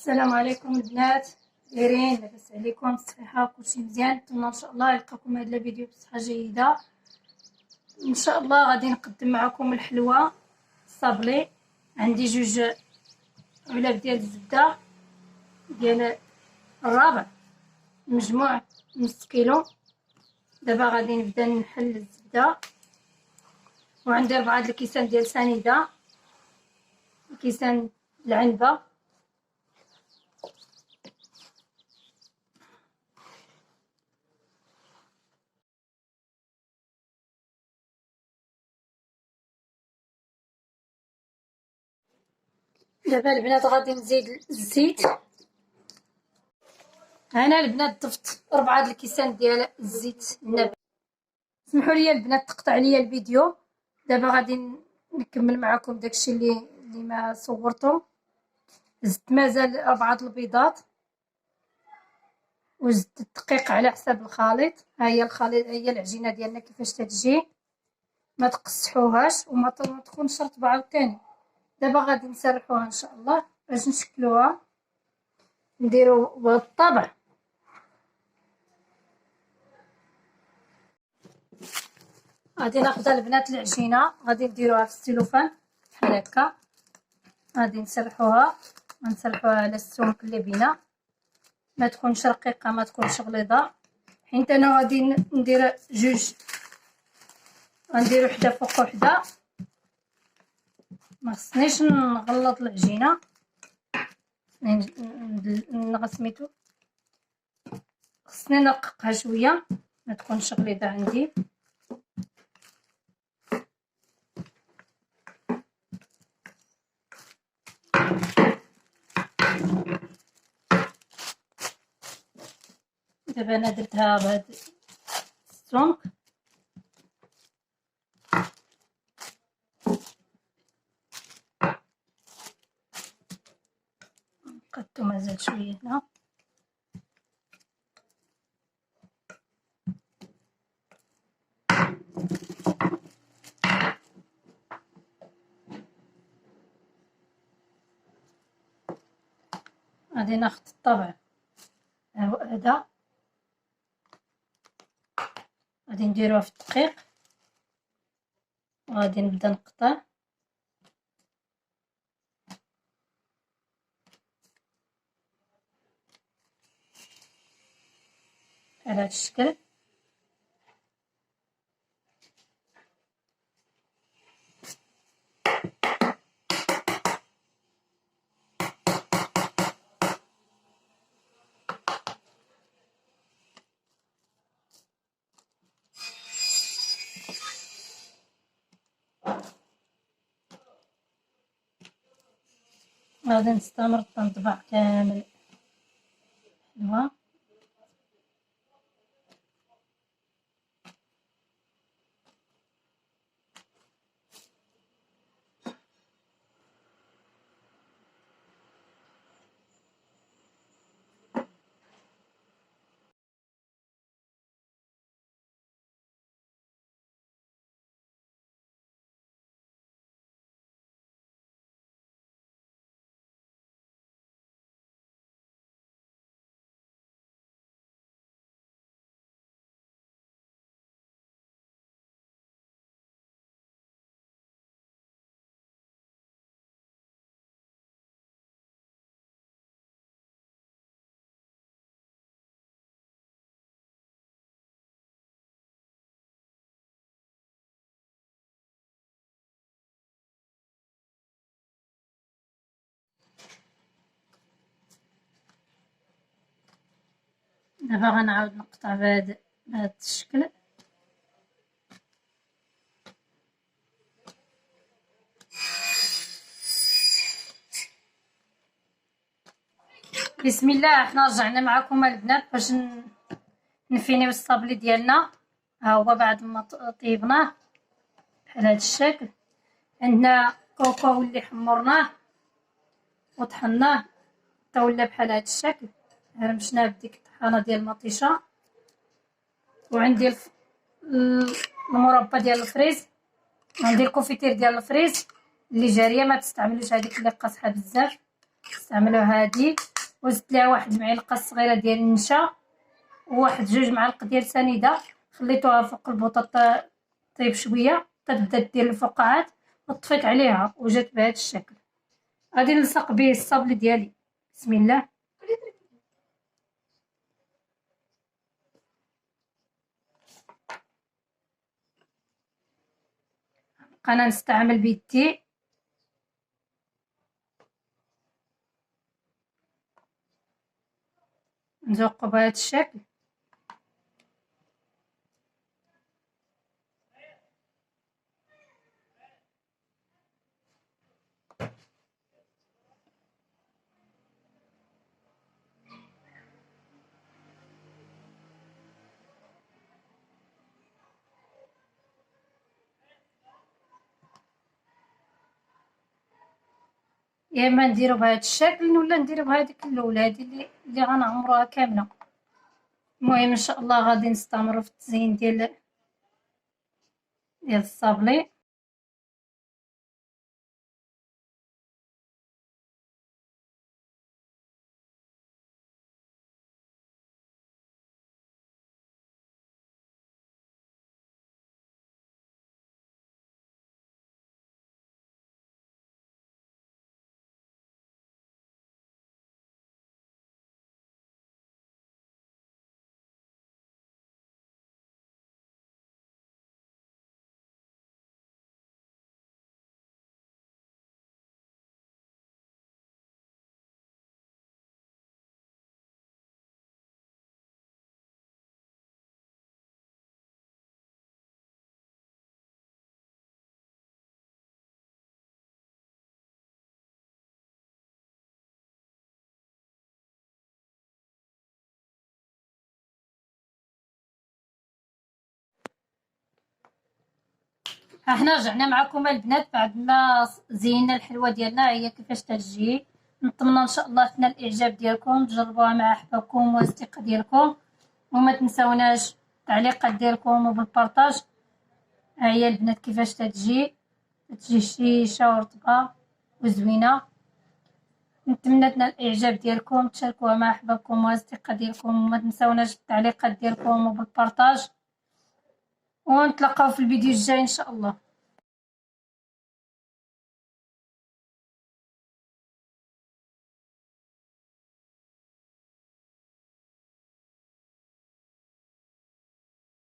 السلام عليكم البنات، دايرين؟ لاباس عليكم؟ الصحة كلشي مزيان؟ نتمنى ان شاء الله يلقاكم هذا الفيديو بصحة جيدة. ان شاء الله غادي نقدم معكم الحلوى الصابلي. عندي 2 علب ديال الزبدة ديال الرابع، مجموع نص كيلو. دابا غادي نبدا نحل الزبدة، وعندي 4 الكيسان ديال سنيدة، كيسان العنبة، دابا البنات غادي نزيد الزيت. انا البنات ضفت 4 الكيسان ديال الزيت النباتي. اسمحوا لي البنات تقطع لي الفيديو. دابا غادي نكمل معكم داكشي اللي ما صورته. زدت مازال 4 البيضات، وزدت الدقيق على حساب الخليط. ها هي الخليط، ها هي العجينه ديالنا كيفاش تجي، ما تقصحوهاش وما تكونش رطبه عاوتاني. دابا غادي نسرحوها ان شاء الله باش نشكلوها، نديرو بهذا الطبع. غادي ناخذ البنات العجينه، غادي نديروها في السيلوفان بحال هكا، غادي نسرحوها على السمك اللي بينا، ما تكونش رقيقه ما تكونش غليظه. حيت انا غادي ندير 2، غندير وحده فوق وحده، ما خصنيش نغلط العجينه. سميتو خصني نرققها شويه ما تكونش غليظه عندي. دابا انا درتها بهذا السمك، قدو مازال شويه هنا. غادي ناخذ الطبع هذا، غادي نديروه في الدقيق، وغادي نبدا نقطع على هذا الشكل. غادي نستمر تنطبع كامل حلوه. دابا غنعاود نقطع بهذا الشكل. بسم الله، حنا رجعنا معكم البنات باش نفينيو الصابلي ديالنا. ها هو بعد ما طيبناه بحال هذا الشكل. عندنا كوكو اللي حمرناه وطحناه حتى ولا بحال هذا الشكل، رمشناه بديك الطحانه ديال المطيشه. وعندي المربى ديال الفريز، عندي الكونفيتير ديال الفريز اللي جاريه، ما تستعملوش هذيك اللي قاصحه بزاف. استعملوا هذه، وزدت لها واحد المعلقه صغيره ديال النشا وواحد 2 معالق ديال سنيده، خليتوها فوق البوطه طيب شويه حتى بدات دير الفقاعات وطفيت عليها وجات بهذا الشكل. غادي نلصق به الصابلي ديالي. بسم الله. انا نستعمل بيدي نزوقو بهذا الشكل. يا اما نديرو بهذا الشكل ولا نديرو بهذيك الاولى هذه اللي غنعمروها كامله. المهم ان شاء الله غادي نستمروا في التزيين ديال الصابلي. ها حنا رجعنا معكم البنات بعد ما زينا الحلوه ديالنا. هي كيفاش تجي. نتمنى ان شاء الله تنال الاعجاب ديالكم، تجربوها مع احبابكم واصدقاء ديالكم، وما تنساوناش التعليقات ديالكم وبالبارطاج. ها هي البنات كيفاش تجي شيشه ورطبه وزوينه. نتمنى تنال الاعجاب ديالكم، تشاركوها مع احبابكم واصدقاء ديالكم، وما تنساوناش التعليقات ديالكم وبالبارطاج، ونتلاقاو في الفيديو الجاي ان شاء الله.